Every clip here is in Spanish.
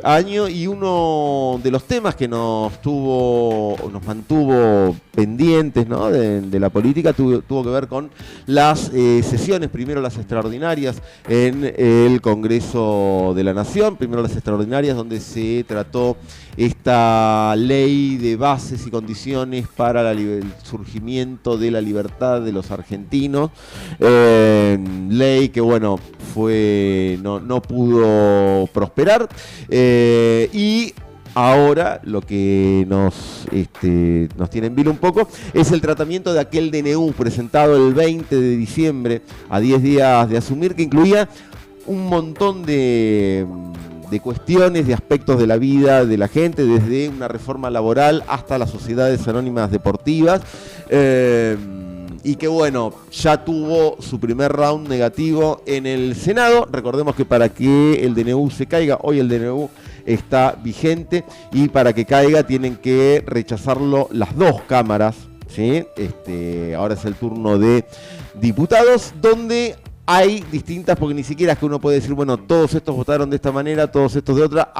año, y uno de los temas que nos mantuvo pendientes, ¿no?, de la política tuvo que ver con las sesiones, primero las extraordinarias en el Congreso de la Nación, primero las extraordinarias donde se trató esta ley de bases y condiciones para el surgimiento de la libertad de los argentinos, ley que bueno, no pudo prosperar, y ahora lo que nos tiene en vilo un poco es el tratamiento de aquel DNU presentado el 20 de diciembre, a 10 días de asumir, que incluía un montón de cuestiones, de aspectos de la vida de la gente, desde una reforma laboral hasta las sociedades anónimas deportivas, y que bueno, ya tuvo su primer round negativo en el Senado. Recordemos que para que el DNU se caiga, hoy el DNU está vigente, y para que caiga tienen que rechazarlo las dos cámaras, ¿sí? Ahora es el turno de diputados, donde hay distintas, porque ni siquiera es que uno puede decir, bueno, todos estos votaron de esta manera, todos estos de otra.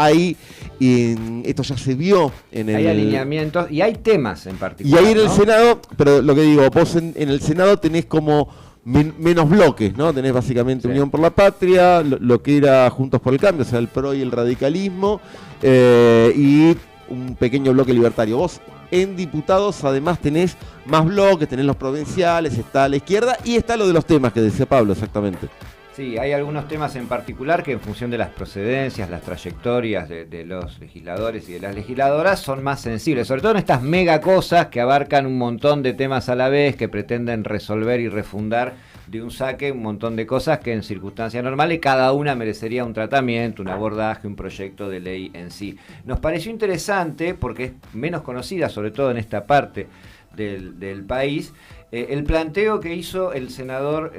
Esto ya se vio en Hay alineamientos y hay temas en particular. Y ahí en el ¿no? Senado, pero lo que digo, vos en el Senado tenés como menos bloques, ¿no? Tenés básicamente Sí. Unión por la Patria, lo que era Juntos por el Cambio, o sea, el PRO y el radicalismo, y un pequeño bloque libertario. Vos en diputados además tenés más bloques, tenés los provinciales, está la izquierda y está lo de los temas que decía Pablo, exactamente. Sí, hay algunos temas en particular que en función de las procedencias, las trayectorias de los legisladores y de las legisladoras son más sensibles, sobre todo en estas mega cosas que abarcan un montón de temas a la vez, que pretenden resolver y refundar de un saque un montón de cosas que en circunstancias normales cada una merecería un tratamiento, un abordaje, un proyecto de ley en sí. Nos pareció interesante, porque es menos conocida, sobre todo en esta parte del país, el planteo que hizo el senador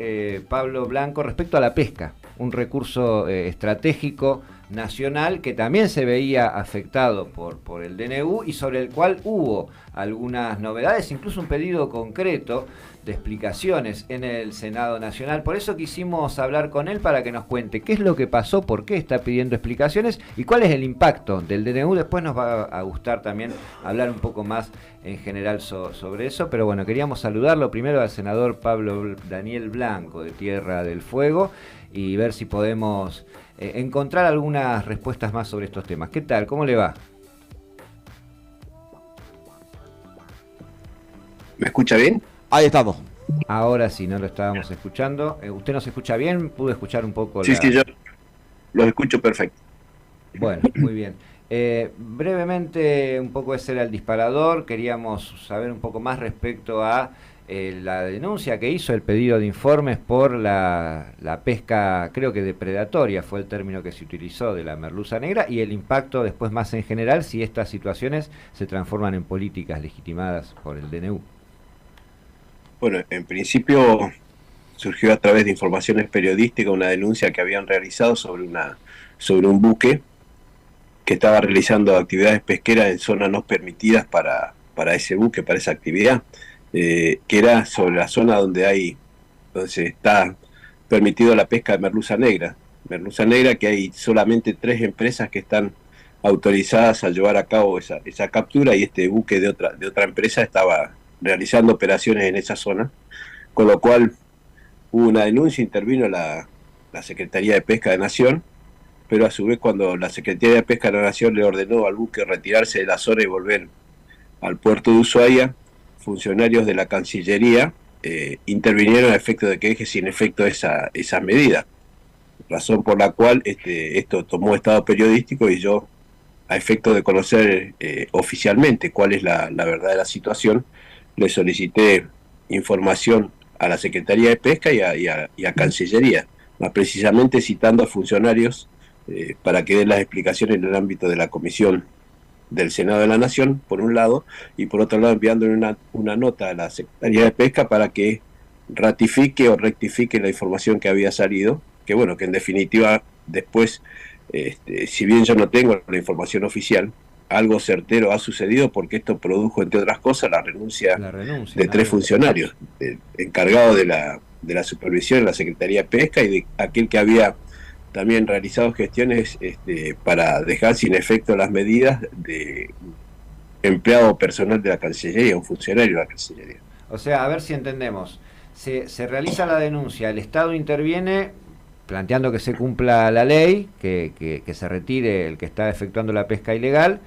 Pablo Blanco respecto a la pesca, un recurso estratégico nacional que también se veía afectado por el DNU y sobre el cual hubo algunas novedades, incluso un pedido concreto de explicaciones en el Senado Nacional. Por eso quisimos hablar con él para que nos cuente qué es lo que pasó, por qué está pidiendo explicaciones y cuál es el impacto del DNU. Después nos va a gustar también hablar un poco más en general sobre eso, pero bueno, queríamos saludarlo primero al senador Pablo Daniel Blanco de Tierra del Fuego y ver si podemos encontrar algunas respuestas más sobre estos temas. ¿Qué tal? ¿Cómo le va? ¿Me escucha bien? Ahí estamos. Ahora sí, no lo estábamos escuchando. ¿Usted nos escucha bien? ¿Pude escuchar un poco? Sí, yo los escucho perfecto. Bueno, muy bien. Brevemente, un poco ese era el disparador. Queríamos saber un poco más respecto a la denuncia que hizo, el pedido de informes por la pesca, creo que depredatoria fue el término que se utilizó, de la merluza negra, y el impacto después más en general si estas situaciones se transforman en políticas legitimadas por el DNU. Bueno, en principio surgió a través de informaciones periodísticas una denuncia que habían realizado sobre un buque que estaba realizando actividades pesqueras en zonas no permitidas para ese buque, para esa actividad, que era sobre la zona donde se está permitido la pesca de merluza negra, que hay solamente 3 empresas que están autorizadas a llevar a cabo esa captura, y este buque de otra empresa estaba realizando operaciones en esa zona, con lo cual hubo una denuncia, intervino la Secretaría de Pesca de Nación, pero a su vez cuando la Secretaría de Pesca de la Nación le ordenó al buque retirarse de la zona y volver al puerto de Ushuaia, funcionarios de la Cancillería intervinieron a efecto de que deje sin efecto esa medida, razón por la cual esto tomó estado periodístico, y yo, a efecto de conocer oficialmente cuál es la verdadera situación, le solicité información a la Secretaría de Pesca y a Cancillería, más precisamente citando a funcionarios para que den las explicaciones en el ámbito de la Comisión del Senado de la Nación, por un lado, y por otro lado enviándole una nota a la Secretaría de Pesca para que ratifique o rectifique la información que había salido, que bueno, que en definitiva después, si bien yo no tengo la información oficial, algo certero ha sucedido, porque esto produjo, entre otras cosas, la renuncia de 3 funcionarios, encargados de la supervisión en la Secretaría de Pesca, y de aquel que había también realizado gestiones para dejar sin efecto las medidas de empleado personal de la Cancillería, un funcionario de la Cancillería. O sea, a ver si entendemos. Se realiza la denuncia, el Estado interviene planteando que se cumpla la ley, que se retire el que está efectuando la pesca ilegal,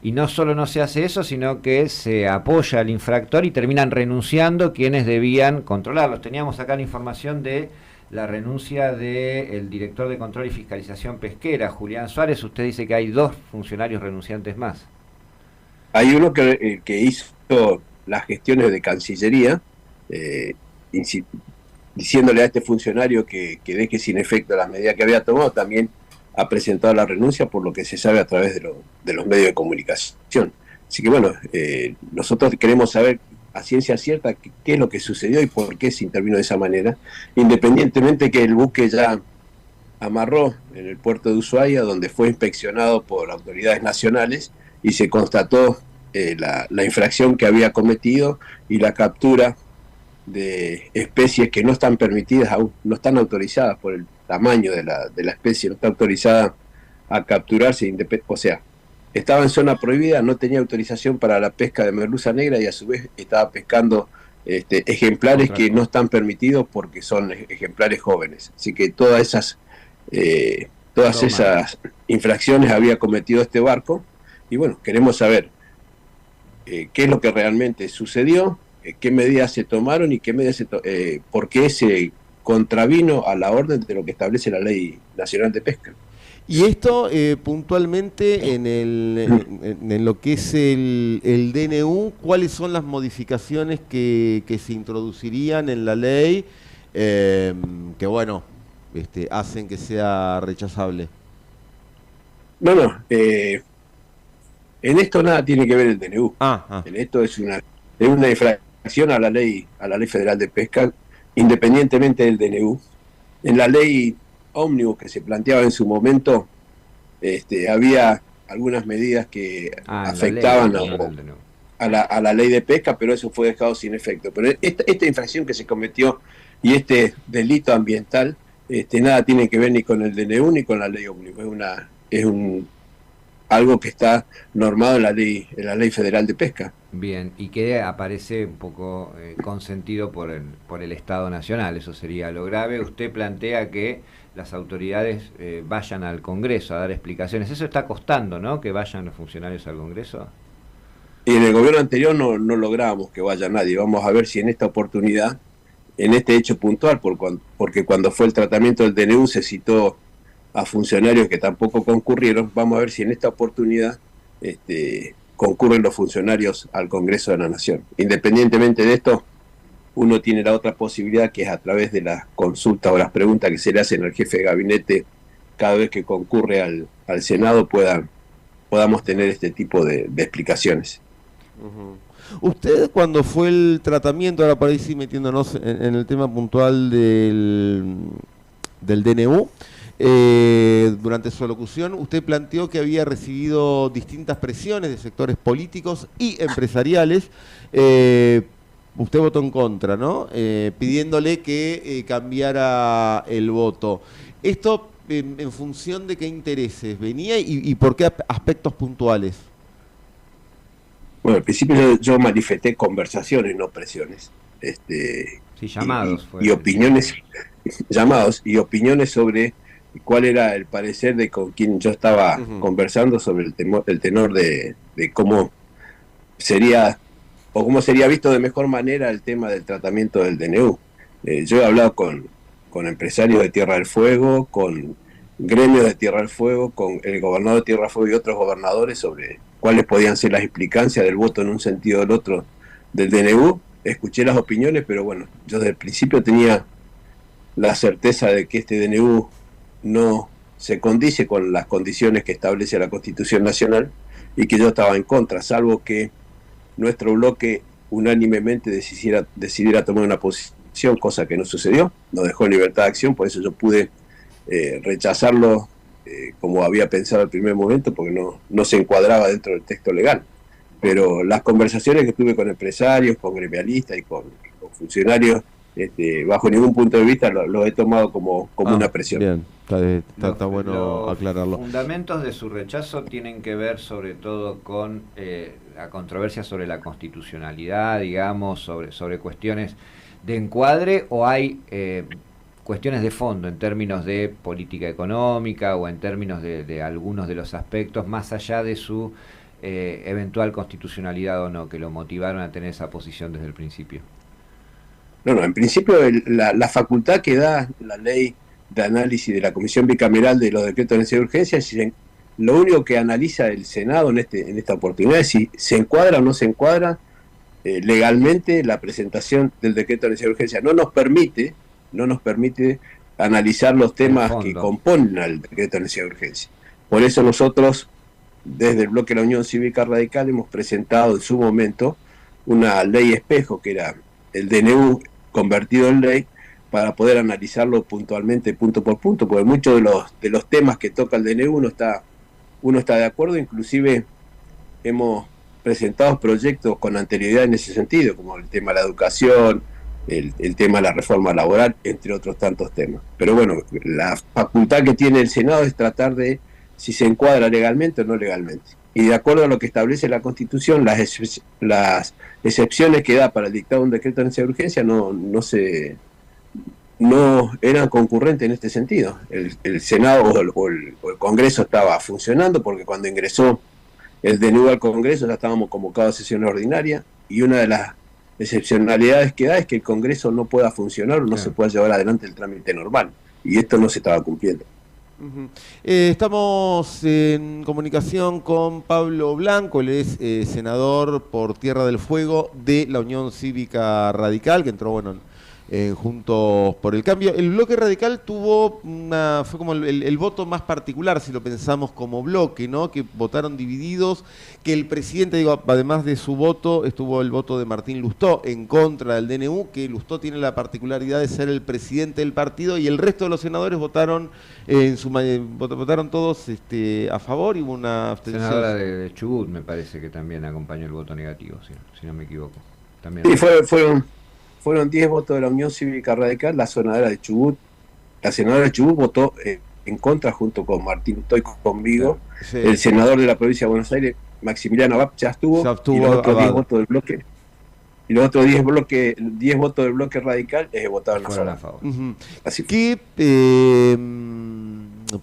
y no solo no se hace eso, sino que se apoya al infractor y terminan renunciando quienes debían controlarlos. Teníamos acá la información de la renuncia del director de Control y Fiscalización Pesquera, Julián Suárez. Usted dice que hay 2 funcionarios renunciantes más. Hay uno que hizo las gestiones de Cancillería, diciéndole a este funcionario que deje sin efecto las medidas que había tomado. También ha presentado la renuncia, por lo que se sabe a través de los medios de comunicación. Así que bueno, nosotros queremos saber a ciencia cierta qué es lo que sucedió y por qué se intervino de esa manera, independientemente que el buque ya amarró en el puerto de Ushuaia, donde fue inspeccionado por autoridades nacionales y se constató la infracción que había cometido y la captura de especies que no están permitidas aún, no están autorizadas por el tamaño de la especie, no está autorizada a capturarse, o sea, estaba en zona prohibida, no tenía autorización para la pesca de merluza negra y a su vez estaba pescando ejemplares que no están permitidos porque son ejemplares jóvenes. Así que todas esas infracciones había cometido este barco y bueno, queremos saber qué es lo que realmente sucedió, qué medidas se tomaron y qué medidas por qué se contravino a la orden de lo que establece la Ley Nacional de Pesca. Y esto puntualmente en lo que es el DNU, ¿cuáles son las modificaciones que se introducirían en la ley que bueno, hacen que sea rechazable? No, en esto nada tiene que ver el DNU. En esto es una infracción a la ley federal de pesca, independientemente del DNU. En la ley ómnibus que se planteaba en su momento, había algunas medidas que afectaban a la ley de pesca, pero eso fue dejado sin efecto. Pero esta infracción que se cometió y este delito ambiental, nada tiene que ver ni con el DNU ni con la ley ómnibus. Es algo que está normado en la ley federal de pesca. Bien, y que aparece un poco consentido por el Estado Nacional, eso sería lo grave. Usted plantea que las autoridades vayan al Congreso a dar explicaciones. Eso está costando, ¿no?, que vayan los funcionarios al Congreso. Y en el gobierno anterior no logramos que vaya nadie. Vamos a ver si en esta oportunidad, en este hecho puntual, porque cuando fue el tratamiento del DNU se citó a funcionarios que tampoco concurrieron. Vamos a ver si en esta oportunidad concurren los funcionarios al Congreso de la Nación. Independientemente de esto, uno tiene la otra posibilidad, que es a través de las consultas o las preguntas que se le hacen al jefe de gabinete cada vez que concurre al Senado, podamos tener este tipo de explicaciones. Usted, cuando fue el tratamiento, ahora por ahí sí metiéndonos en el tema puntual del DNU, durante su alocución, usted planteó que había recibido distintas presiones de sectores políticos y empresariales. Usted votó en contra, ¿no? Pidiéndole que cambiara el voto. ¿Esto en función de qué intereses venía y por qué aspectos puntuales? Bueno, al principio yo manifesté conversaciones, no presiones. Sí, llamados. Y opiniones, llamados y opiniones sobre cuál era el parecer de con quien yo estaba conversando sobre el tenor de cómo sería o cómo sería visto de mejor manera el tema del tratamiento del DNU. Yo he hablado con empresarios de Tierra del Fuego, con gremios de Tierra del Fuego, con el gobernador de Tierra del Fuego y otros gobernadores sobre cuáles podían ser las implicancias del voto en un sentido o del otro del DNU. Escuché las opiniones, pero bueno, yo desde el principio tenía la certeza de que este DNU no se condice con las condiciones que establece la Constitución Nacional y que yo estaba en contra, salvo que nuestro bloque unánimemente decidiera tomar una posición, cosa que no sucedió, nos dejó en libertad de acción, por eso yo pude rechazarlo como había pensado al primer momento, porque no se encuadraba dentro del texto legal. Pero las conversaciones que tuve con empresarios, con gremialistas y con funcionarios bajo ningún punto de vista lo he tomado como una presión. Bien, está bueno aclararlo. Los fundamentos de su rechazo tienen que ver sobre todo con la controversia sobre la constitucionalidad, digamos, sobre cuestiones de encuadre, o hay cuestiones de fondo en términos de política económica o en términos de algunos de los aspectos más allá de su eventual constitucionalidad o no, que lo motivaron a tener esa posición desde el principio. No, en principio la facultad que da la ley de análisis de la Comisión Bicameral de los decretos de necesidad de urgencia, lo único que analiza el Senado en esta oportunidad es si se encuadra o no se encuadra legalmente la presentación del decreto de necesidad de urgencia. No nos permite analizar los temas que componen al decreto de necesidad de urgencia. Por eso nosotros, desde el bloque de la Unión Cívica Radical, hemos presentado en su momento una ley espejo, que era el DNU convertido en ley, para poder analizarlo puntualmente, punto por punto, porque muchos de los temas que toca el DNU uno está de acuerdo. Inclusive hemos presentado proyectos con anterioridad en ese sentido, como el tema de la educación, el tema de la reforma laboral, entre otros tantos temas. Pero bueno, la facultad que tiene el Senado es tratar de si se encuadra legalmente o no legalmente. Y de acuerdo a lo que establece la Constitución, las excepciones que da para el dictado de un decreto de necesidad de urgencia no eran concurrentes en este sentido. El Senado o el Congreso estaba funcionando, porque cuando ingresó el DNU al Congreso ya estábamos convocados a sesión ordinaria, y una de las excepcionalidades que da es que el Congreso no pueda funcionar o no se pueda llevar adelante el trámite normal, y esto no se estaba cumpliendo. Estamos en comunicación con Pablo Blanco, él es senador por Tierra del Fuego de la Unión Cívica Radical, que entró, Juntos por el Cambio. El bloque radical fue como el voto más particular, si lo pensamos como bloque, ¿no? Que votaron divididos, que el presidente, además de su voto, estuvo el voto de Martín Lustó en contra del DNU, que Lustó tiene la particularidad de ser el presidente del partido, y el resto de los senadores votaron votaron todos a favor, y hubo una abstención. Senadora de Chubut, me parece que también acompañó el voto negativo, si no me equivoco. También. Sí, fueron 10 votos de la Unión Cívica Radical. La senadora de Chubut votó en contra junto con Martín Lustó y conmigo. Sí. El senador de la provincia de Buenos Aires, Maximiliano Abad, ya estuvo, y los otros 10 votos del bloque. Y los otros 10 votos del bloque radical votaron a favor. Así fue. ¿Qué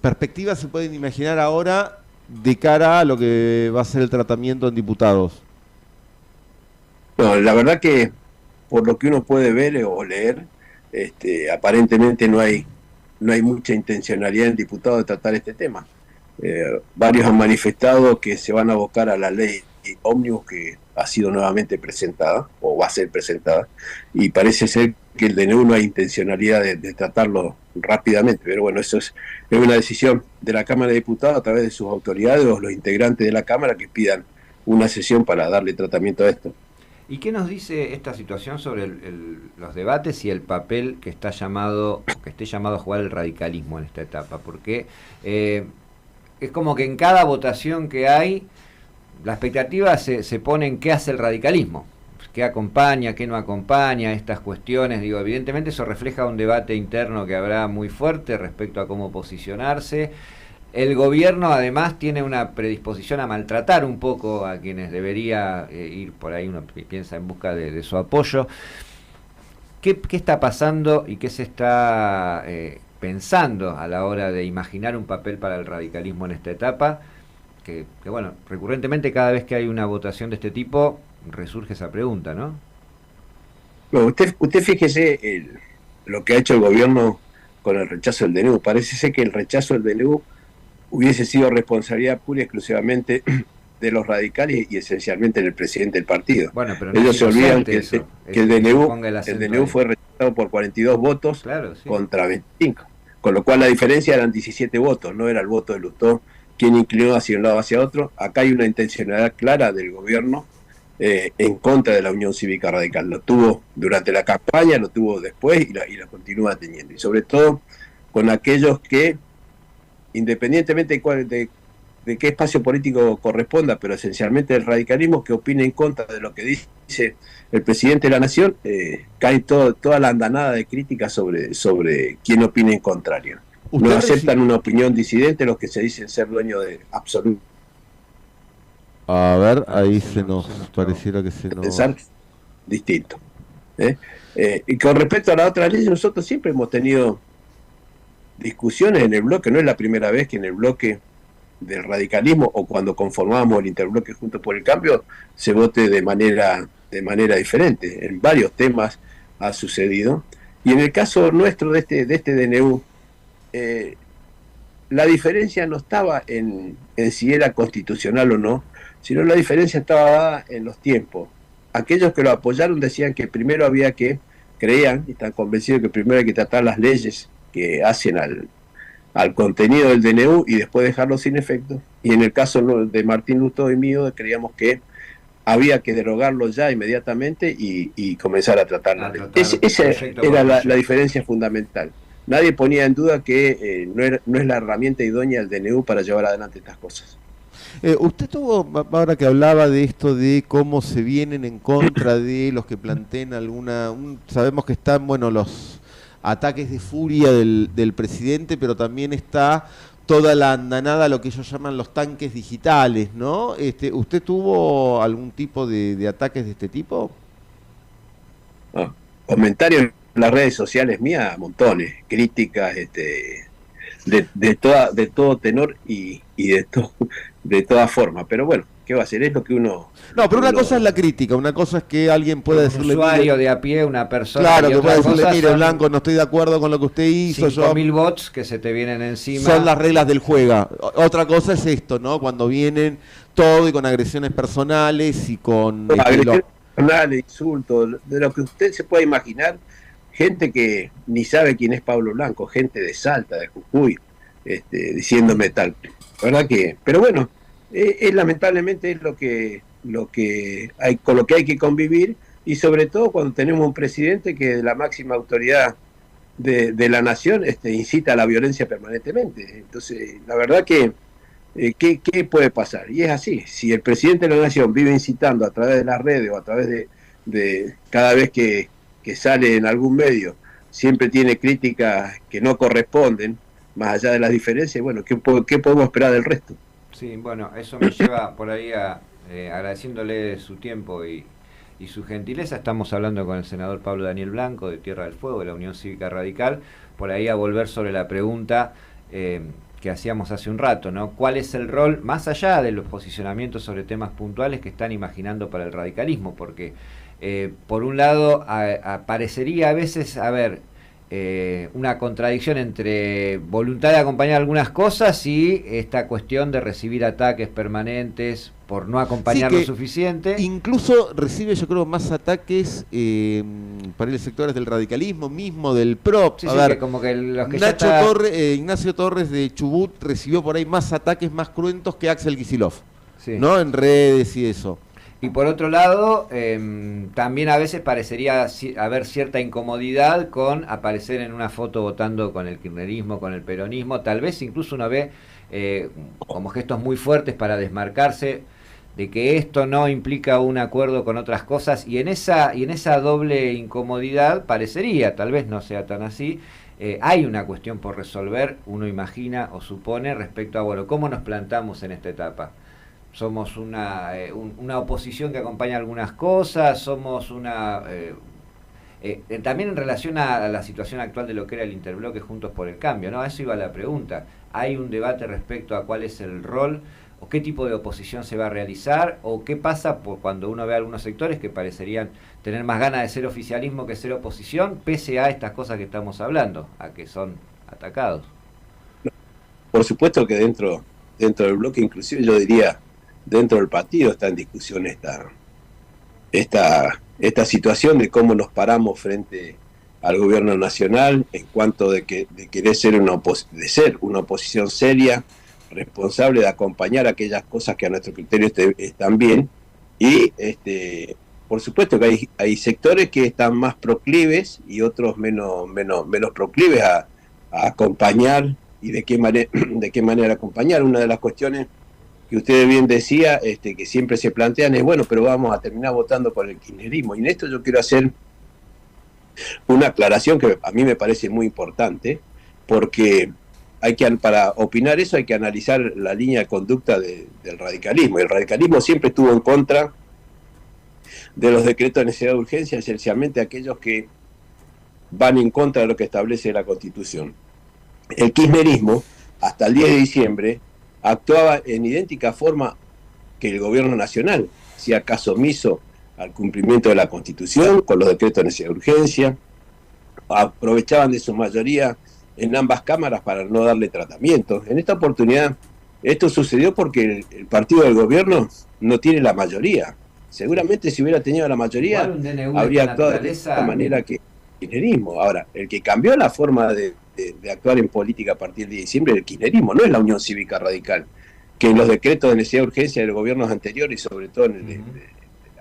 perspectivas se pueden imaginar ahora de cara a lo que va a ser el tratamiento en diputados? No, la verdad que por lo que uno puede ver o leer, aparentemente no hay mucha intencionalidad en diputados de tratar este tema. Varios han manifestado que se van a abocar a la ley ómnibus que ha sido nuevamente presentada o va a ser presentada, y parece ser que el DNU no hay intencionalidad de tratarlo rápidamente, pero bueno, eso es una decisión de la Cámara de Diputados a través de sus autoridades o los integrantes de la Cámara que pidan una sesión para darle tratamiento a esto. ¿Y qué nos dice esta situación sobre los debates y el papel que esté llamado a jugar el radicalismo en esta etapa? Porque es como que en cada votación que hay, la expectativa se pone en qué hace el radicalismo, qué acompaña, qué no acompaña, estas cuestiones. Evidentemente eso refleja un debate interno que habrá muy fuerte respecto a cómo posicionarse. El gobierno además tiene una predisposición a maltratar un poco a quienes debería ir por ahí, uno piensa en busca de su apoyo. ¿Qué está pasando y qué se está pensando a la hora de imaginar un papel para el radicalismo en esta etapa? Que recurrentemente cada vez que hay una votación de este tipo resurge esa pregunta, ¿no? Bueno, usted fíjese lo que ha hecho el gobierno con el rechazo del DNU. Parece ser que el rechazo del DNU hubiese sido responsabilidad pura y exclusivamente de los radicales y esencialmente del presidente del partido. Bueno, pero no ellos se olvidan que el DNU fue rechazado por 42 votos contra 25, con lo cual la diferencia eran 17 votos, no era el voto de Lustó quien inclinó hacia un lado o hacia otro. Acá hay una intencionalidad clara del gobierno en contra de la Unión Cívica Radical. Lo tuvo durante la campaña, lo tuvo después y la continúa teniendo. Y sobre todo con aquellos que, independientemente de de qué espacio político corresponda, pero esencialmente el radicalismo que opine en contra de lo que dice el presidente de la Nación, cae toda la andanada de críticas sobre quién opina en contrario. No aceptan una opinión disidente los que se dicen ser dueños de absoluto. A ver, ahí se nos pareciera que se nos... Pensar distinto. Y con respecto a la otra ley, nosotros siempre hemos tenido discusiones en el bloque, no es la primera vez que en el bloque del radicalismo o cuando conformábamos el interbloque Juntos por el Cambio se vote de manera diferente. En varios temas ha sucedido. Y en el caso nuestro de este DNU, la diferencia no estaba en si era constitucional o no, sino la diferencia estaba dada en los tiempos. Aquellos que lo apoyaron decían que primero creían y están convencidos que primero hay que tratar las leyes que hacen al contenido del DNU y después dejarlo sin efecto. Y en el caso de Martín Lustó y mío, creíamos que había que derogarlo ya inmediatamente y comenzar a tratarlo. Esa era la diferencia fundamental. Nadie ponía en duda que no es la herramienta idónea del DNU para llevar adelante estas cosas. Usted tuvo, ahora que hablaba de esto de cómo se vienen en contra de los que planteen sabemos que están, bueno, los ataques de furia del presidente, pero también está toda la andanada, lo que ellos llaman los tanques digitales, ¿no? ¿Usted tuvo algún tipo de ataques de este tipo? Comentarios en las redes sociales mías, montones, críticas, de todo tenor y de toda forma, pero bueno, ¿qué va a hacer? Es lo que uno... No, pero una cosa es la crítica, una cosa es que alguien pueda decirle... Un usuario de a pie, una persona... Claro, que pueda decirle, mire, Blanco, no estoy de acuerdo con lo que usted hizo. 5.000 bots que se te vienen encima. Son las reglas del juego. Otra cosa es esto, ¿no? Cuando vienen todo y con agresiones personales y con... agresiones personales, insultos, de lo que usted se pueda imaginar, gente que ni sabe quién es Pablo Blanco, gente de Salta, de Jujuy, diciéndome tal... ¿Verdad que? Pero bueno, lamentablemente es con lo que hay que convivir, y sobre todo cuando tenemos un presidente que de la máxima autoridad de la nación incita a la violencia permanentemente. Entonces, la verdad que ¿qué puede pasar? Y es así, si el presidente de la nación vive incitando a través de las redes o a través de cada vez que sale en algún medio, siempre tiene críticas que no corresponden, más allá de las diferencias, bueno, ¿qué podemos esperar del resto? Sí, bueno, eso me lleva por ahí agradeciéndole su tiempo y su gentileza. Estamos hablando con el senador Pablo Daniel Blanco, de Tierra del Fuego, de la Unión Cívica Radical, por ahí a volver sobre la pregunta que hacíamos hace un rato, ¿no? ¿Cuál es el rol, más allá de los posicionamientos sobre temas puntuales que están imaginando para el radicalismo? Porque, por un lado, parecería a veces una contradicción entre voluntad de acompañar algunas cosas y esta cuestión de recibir ataques permanentes por no acompañar lo suficiente. Incluso recibe, yo creo, más ataques para los sectores del radicalismo mismo, del PRO. Sí, que como que los que Ignacio Torres de Chubut recibió por ahí más ataques más cruentos que Axel Kicillof, ¿no? En redes y eso. Y por otro lado, también a veces parecería haber cierta incomodidad con aparecer en una foto votando con el kirchnerismo, con el peronismo. Tal vez incluso uno ve como gestos muy fuertes para desmarcarse de que esto no implica un acuerdo con otras cosas. Y en esa doble incomodidad parecería, tal vez no sea tan así, hay una cuestión por resolver, uno imagina o supone, respecto a, bueno, ¿cómo nos plantamos en esta etapa? Somos una oposición que acompaña algunas cosas, somos también en relación a la situación actual de lo que era el interbloque Juntos por el Cambio, ¿no? A eso iba la pregunta. ¿Hay un debate respecto a cuál es el rol o qué tipo de oposición se va a realizar o qué pasa cuando uno ve a algunos sectores que parecerían tener más ganas de ser oficialismo que ser oposición, pese a estas cosas que estamos hablando, a que son atacados? Por supuesto que dentro del bloque, inclusive yo diría, dentro del partido está en discusión esta situación de cómo nos paramos frente al gobierno nacional en cuanto de querer ser una oposición seria, responsable de acompañar aquellas cosas que a nuestro criterio están bien, y por supuesto que hay sectores que están más proclives y otros menos proclives a acompañar, y de qué manera acompañar. Una de las cuestiones que usted bien decía, que siempre se plantean es, bueno, pero vamos a terminar votando por el kirchnerismo. Y en esto yo quiero hacer una aclaración que a mí me parece muy importante, porque para opinar eso hay que analizar la línea de conducta del radicalismo. Y el radicalismo siempre estuvo en contra de los decretos de necesidad de urgencia, esencialmente aquellos que van en contra de lo que establece la Constitución. El kirchnerismo, hasta el 10 de diciembre, actuaba en idéntica forma que el gobierno nacional, hacía caso omiso al cumplimiento de la Constitución, con los decretos de necesidad de urgencia, aprovechaban de su mayoría en ambas cámaras para no darle tratamiento. En esta oportunidad, esto sucedió porque el partido del gobierno no tiene la mayoría. Seguramente si hubiera tenido la mayoría, habría actuado de esta manera que el kirchnerismo. Ahora, el que cambió la forma de actuar en política a partir de diciembre es el kirchnerismo, no es la Unión Cívica Radical, que en los decretos de necesidad de urgencia de los gobiernos anteriores, y sobre todo en el de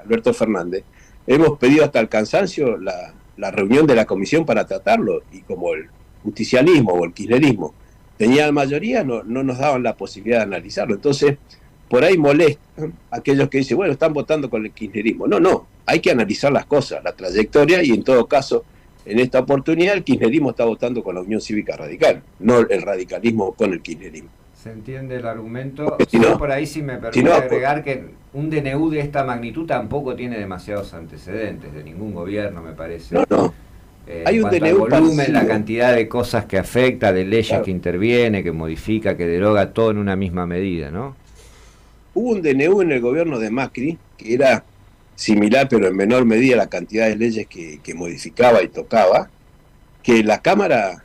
Alberto Fernández, hemos pedido hasta el cansancio la reunión de la comisión para tratarlo, y como el justicialismo o el kirchnerismo tenía la mayoría, no nos daban la posibilidad de analizarlo. Entonces, por ahí molestan aquellos que dicen, bueno, están votando con el kirchnerismo. No, hay que analizar las cosas, la trayectoria, y en todo caso, en esta oportunidad el kirchnerismo está votando con la Unión Cívica Radical, no el radicalismo con el kirchnerismo. Se entiende el argumento. Si no, por ahí sí me permite agregar que un DNU de esta magnitud tampoco tiene demasiados antecedentes de ningún gobierno, me parece. No. Hay un DNU al volumen, parecido. la cantidad de cosas que afecta, de leyes que interviene, que modifica, que deroga, todo en una misma medida, ¿no? Hubo un DNU en el gobierno de Macri que era similar, pero en menor medida, la cantidad de leyes que modificaba y tocaba, que la Cámara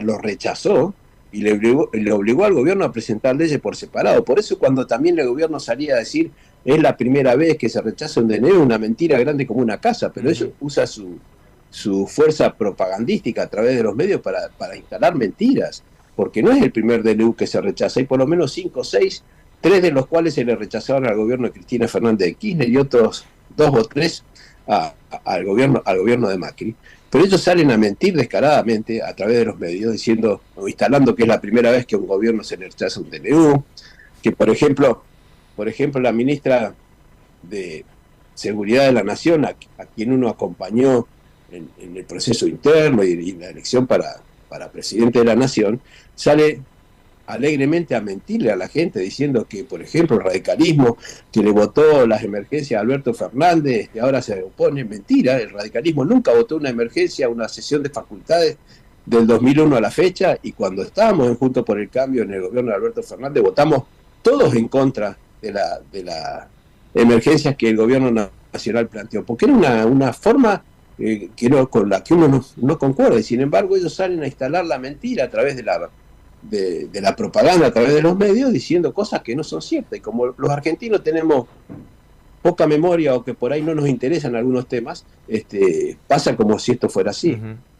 lo rechazó y le obligó al gobierno a presentar leyes por separado. Por eso cuando también el gobierno salía a decir es la primera vez que se rechaza un DNU, una mentira grande como una casa, pero ellos usa su fuerza propagandística a través de los medios para instalar mentiras, porque no es el primer DNU que se rechaza, hay por lo menos 5 o 6, 3 de los cuales se le rechazaron al gobierno de Cristina Fernández de Kirchner y otros 2 o 3 al gobierno de Macri. Pero ellos salen a mentir descaradamente a través de los medios, diciendo o instalando que es la primera vez que a un gobierno se le rechaza un DNU, que por ejemplo la ministra de Seguridad de la Nación, a quien uno acompañó en el proceso interno y la elección para presidente de la Nación, sale alegremente a mentirle a la gente diciendo que, por ejemplo, el radicalismo que le votó las emergencias a Alberto Fernández y ahora se opone. Mentira, el radicalismo nunca votó una emergencia, una sesión de facultades del 2001 a la fecha, y cuando estábamos en Juntos por el Cambio en el gobierno de Alberto Fernández votamos todos en contra de la emergencias que el gobierno nacional planteó, porque era una forma con la que uno no concuerda, y sin embargo ellos salen a instalar la mentira a través de la propaganda, a través de los medios, diciendo cosas que no son ciertas. Y como los argentinos tenemos poca memoria o que por ahí no nos interesan algunos temas, pasa como si esto fuera así.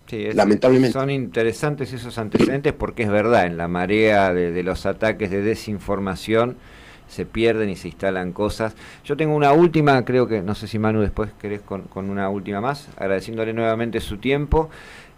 Sí, lamentablemente. Son interesantes esos antecedentes porque es verdad, en la marea de los ataques de desinformación se pierden y se instalan cosas. Yo tengo una última, creo que, no sé si Manu después querés con una última más, agradeciéndole nuevamente su tiempo.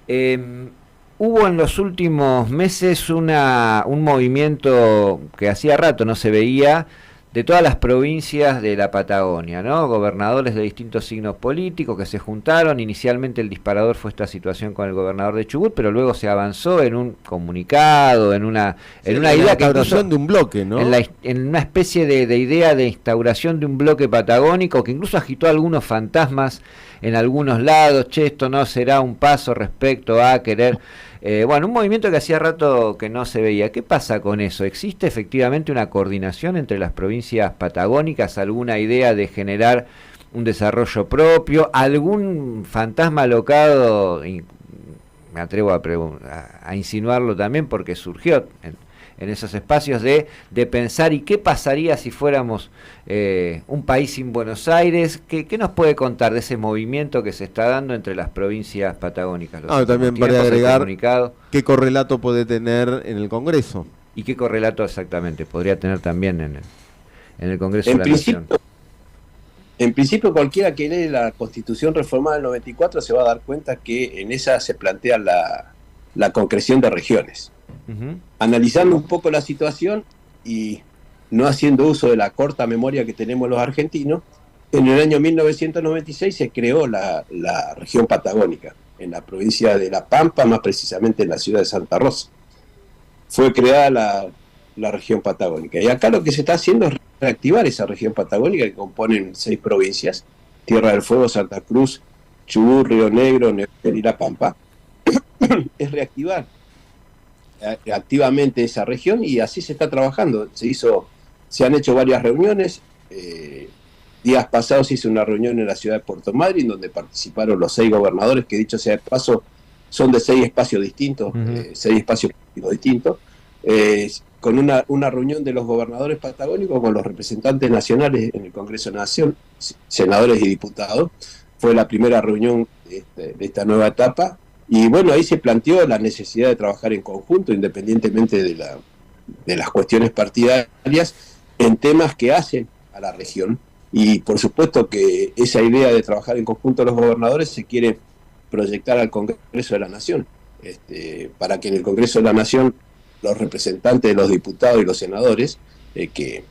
Hubo en los últimos meses un movimiento que hacía rato no se veía, de todas las provincias de la Patagonia, ¿no? Gobernadores de distintos signos políticos que se juntaron. Inicialmente el disparador fue esta situación con el gobernador de Chubut, pero luego se avanzó en un comunicado, en una idea que incluso, de un bloque, ¿no? En una especie de idea de instauración de un bloque patagónico que incluso agitó algunos fantasmas en algunos lados. Che, esto no será un paso respecto a querer... un movimiento que hacía rato que no se veía. ¿Qué pasa con eso? ¿Existe efectivamente una coordinación entre las provincias patagónicas? ¿Alguna idea de generar un desarrollo propio? ¿Algún fantasma alocado? Y me atrevo a insinuarlo también porque surgió en esos espacios de pensar ¿y qué pasaría si fuéramos un país sin Buenos Aires? ¿Qué nos puede contar de ese movimiento que se está dando entre las provincias patagónicas? También para agregar qué correlato puede tener en el Congreso. ¿Y qué correlato exactamente podría tener también en el Congreso de la Nación? En principio, cualquiera que lee la Constitución reformada del 94 se va a dar cuenta que en esa se plantea la concreción de regiones. Analizando un poco la situación y no haciendo uso de la corta memoria que tenemos los argentinos, en el año 1996 se creó la región patagónica, en la provincia de La Pampa, más precisamente en la ciudad de Santa Rosa. Fue creada la región patagónica. Y acá lo que se está haciendo es reactivar esa región patagónica que componen 6 provincias: Tierra del Fuego, Santa Cruz, Chubut, Río Negro, Neuquén y La Pampa. Es reactivar activamente esa región, y así se está trabajando. Se han hecho varias reuniones. Días pasados hice una reunión en la ciudad de Puerto Madryn, donde participaron los 6 gobernadores, que dicho sea de paso, son de 6 espacios distintos, 6 espacios políticos distintos, con una reunión de los gobernadores patagónicos con los representantes nacionales en el Congreso de la Nación, senadores y diputados. Fue la primera reunión de esta nueva etapa, y bueno, ahí se planteó la necesidad de trabajar en conjunto, independientemente de las cuestiones partidarias, en temas que hacen a la región. Y por supuesto que esa idea de trabajar en conjunto los gobernadores se quiere proyectar al Congreso de la Nación, para que en el Congreso de la Nación los representantes de los diputados y los senadores, que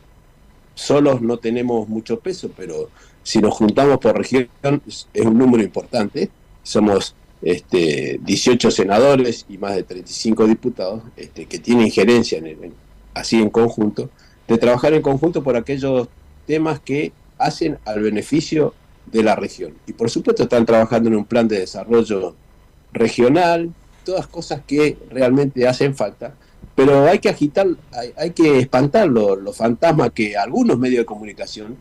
solos no tenemos mucho peso, pero si nos juntamos por región es un número importante. Somos 18 senadores y más de 35 diputados, que tienen injerencia así en conjunto, de trabajar en conjunto por aquellos temas que hacen al beneficio de la región. Y por supuesto están trabajando en un plan de desarrollo regional, todas cosas que realmente hacen falta, pero hay que agitar, hay que espantar los fantasmas que algunos medios de comunicación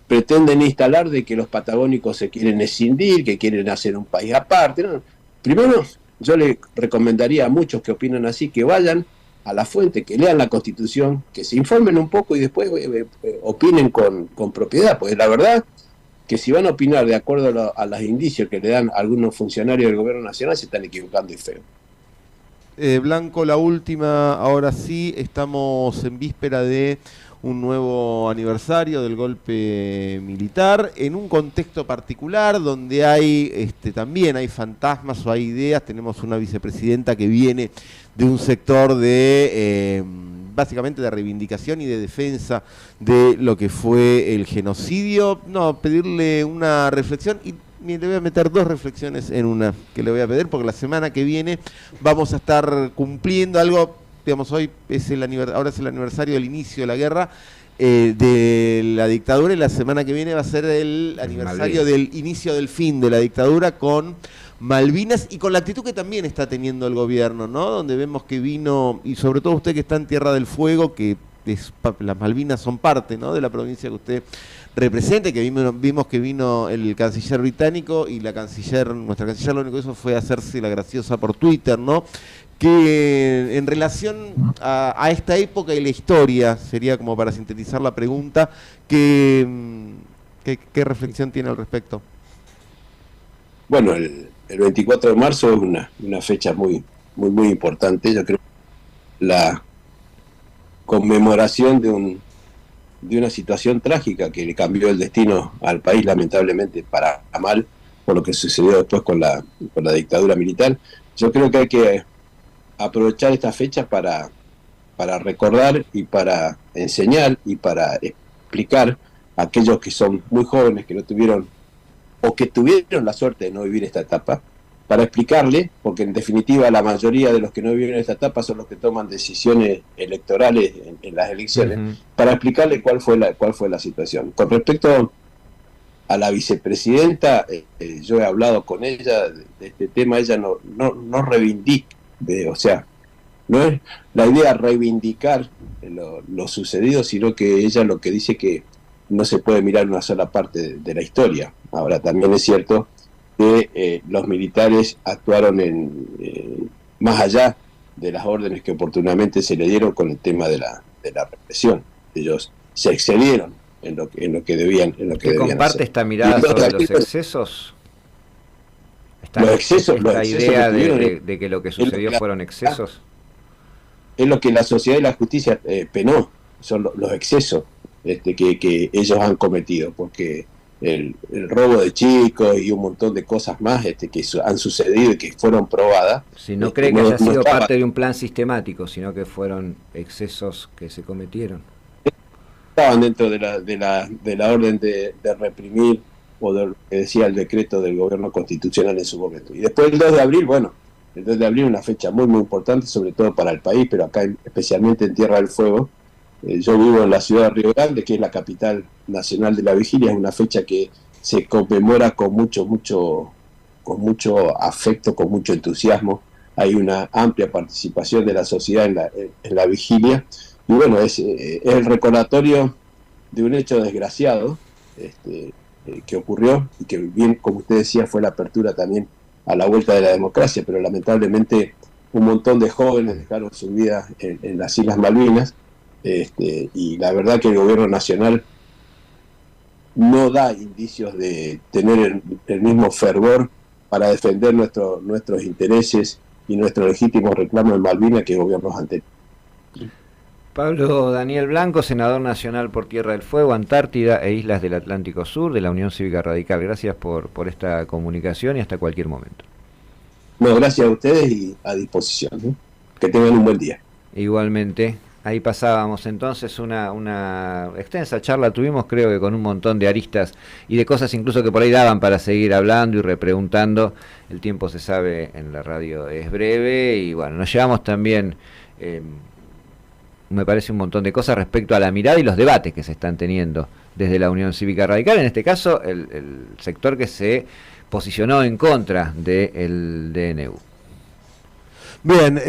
pretenden instalar, de que los patagónicos se quieren escindir, que quieren hacer un país aparte, ¿no? Primero, yo le recomendaría a muchos que opinan así que vayan a la fuente, que lean la Constitución, que se informen un poco y después opinen con propiedad, porque la verdad que si van a opinar de acuerdo a los indicios que le dan algunos funcionarios del gobierno nacional, se están equivocando y feo. Blanco, la última, ahora sí, estamos en víspera de un nuevo aniversario del golpe militar, en un contexto particular donde hay también hay fantasmas o hay ideas. Tenemos una vicepresidenta que viene de un sector de básicamente de reivindicación y de defensa de lo que fue el genocidio. No, pedirle una reflexión, y le voy a meter 2 reflexiones en una que le voy a pedir, porque la semana que viene vamos a estar cumpliendo algo. Digamos, hoy ahora es el aniversario del inicio de la guerra, de la dictadura, y la semana que viene va a ser el aniversario del inicio del fin de la dictadura, con Malvinas y con la actitud que también está teniendo el gobierno, ¿no? Donde vemos que vino, y sobre todo usted que está en Tierra del Fuego, que las Malvinas son parte, ¿no?, de la provincia que usted representa, que vimos que vino el canciller británico, y nuestra canciller lo único que hizo fue hacerse la graciosa por Twitter, ¿no? Que en relación a esta época y la historia, sería como para sintetizar la pregunta, ¿qué reflexión tiene al respecto? Bueno, el 24 de marzo es una fecha muy, muy, muy importante. Yo creo que la conmemoración de una situación trágica que le cambió el destino al país, lamentablemente para mal, por lo que sucedió después con la dictadura militar. Yo creo que hay que aprovechar esta fecha para recordar y para enseñar y para explicar a aquellos que son muy jóvenes, que no tuvieron o que tuvieron la suerte de no vivir esta etapa, para explicarle, porque en definitiva la mayoría de los que no vivieron esta etapa son los que toman decisiones electorales en las elecciones, para explicarle cuál fue la situación. Con respecto a la vicepresidenta, yo he hablado con ella de este tema. Ella no reivindica, o sea, no es la idea reivindicar lo sucedido, sino que ella lo que dice que no se puede mirar una sola parte de la historia. Ahora, también es cierto que los militares actuaron más allá de las órdenes que oportunamente se le dieron con el tema de la represión. Ellos se excedieron en lo que debían comparte hacer. Esta mirada sobre los excesos? La idea de que lo que sucedió fueron excesos. Es lo que la sociedad y la justicia penó, son los excesos que ellos han cometido, porque el robo de chicos y un montón de cosas más que han sucedido y que fueron probadas. Si no cree que haya sido parte de un plan sistemático, sino que fueron excesos que se cometieron. estaban dentro de la orden de reprimir o de lo que decía el decreto del gobierno constitucional en su momento. Y después el 2 de abril, bueno, el 2 de abril es una fecha muy, muy importante, sobre todo para el país, pero acá especialmente en Tierra del Fuego. Yo vivo en la ciudad de Río Grande, que es la capital nacional de la vigilia, es una fecha que se conmemora con mucho afecto, con mucho entusiasmo. Hay una amplia participación de la sociedad en la vigilia, y bueno, es el recordatorio de un hecho desgraciado que ocurrió, y que bien, como usted decía, fue la apertura también a la vuelta de la democracia, pero lamentablemente un montón de jóvenes dejaron su vida en las Islas Malvinas, y la verdad que el gobierno nacional no da indicios de tener el mismo fervor para defender nuestros intereses y nuestros legítimos reclamos en Malvinas que gobiernos anteriores. Pablo Daniel Blanco, senador nacional por Tierra del Fuego, Antártida e Islas del Atlántico Sur de la Unión Cívica Radical. Gracias por esta comunicación y hasta cualquier momento. No, gracias a ustedes y a disposición, ¿no? Que tengan un buen día. Igualmente. Ahí pasábamos entonces una extensa charla, tuvimos creo que con un montón de aristas y de cosas incluso que por ahí daban para seguir hablando y repreguntando. El tiempo, se sabe, en la radio es breve y bueno, nos llevamos también, me parece, un montón de cosas respecto a la mirada y los debates que se están teniendo desde la Unión Cívica Radical, en este caso el sector que se posicionó en contra del DNU. Bien,